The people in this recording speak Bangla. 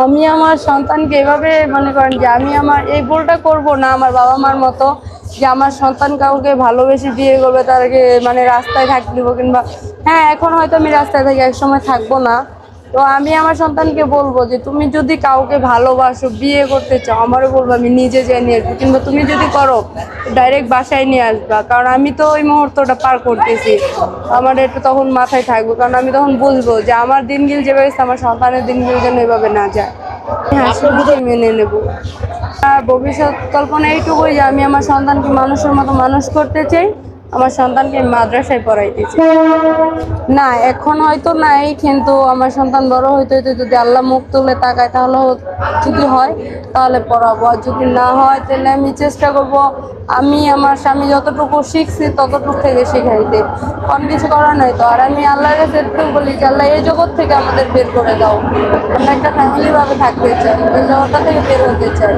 আমি আমার সন্তানকে এভাবে মনে করেন যে আমি আমার এই ভুলটা করব না আমার বাবা মার মতো, যে আমার সন্তান কাউকে ভালোবেসে বিয়ে করবে, তাদেরকে মানে রাস্তায় থাকতে দেবো, কিংবা হ্যাঁ এখন হয়তো আমি রাস্তায় থাকি, একসময় থাকবো না। তো আমি আমার সন্তানকে বলবো যে তুমি যদি কাউকে ভালোবাসো, বিয়ে করতে চাও, আমারও বলবো আমি নিজে যেয়ে নিয়ে আসবো, কিংবা তুমি যদি করো ডাইরেক্ট বাসায় নিয়ে আসবা, কারণ আমি তো ওই মুহূর্তটা পার করতেছি। আমার একটু তখন মাথায় থাকবো, কারণ আমি তখন বুঝবো যে আমার দিনগুলো যেভাবে গেছে, আমার সন্তানের দিনগুলো যেন এভাবে না যায়। হাসি মুখে মেনে নেবো। আর ভবিষ্যৎ কল্পনা এইটুকুই যে আমি আমার সন্তানকে মানুষের মতো মানুষ করতে চাই, আমার সন্তানকে মাদ্রাসায় পড়াইতে চাই। না এখন হয়তো নাই, কিন্তু আমার সন্তান বড় হইতে হইতে যদি আল্লাহ মুখ তুলে তাকায় তাহলে যদি হয় তাহলে পড়াবো, আর যদি না হয় তাহলে আমি চেষ্টা করব আমি আমার স্বামী যতটুকু শিখছি ততটুকু থেকে শিখাইতে। অনেক কিছু করার নাই তো। আর আমি আল্লাহর কাছে একটু বলি যে আল্লাহ এই জগৎ থেকে আমাদের বের করে দাও, আমরা একটা ফ্যামিলি ভাবে থাকতে চাই, এই জগৎটা থেকে বের হতে চাই।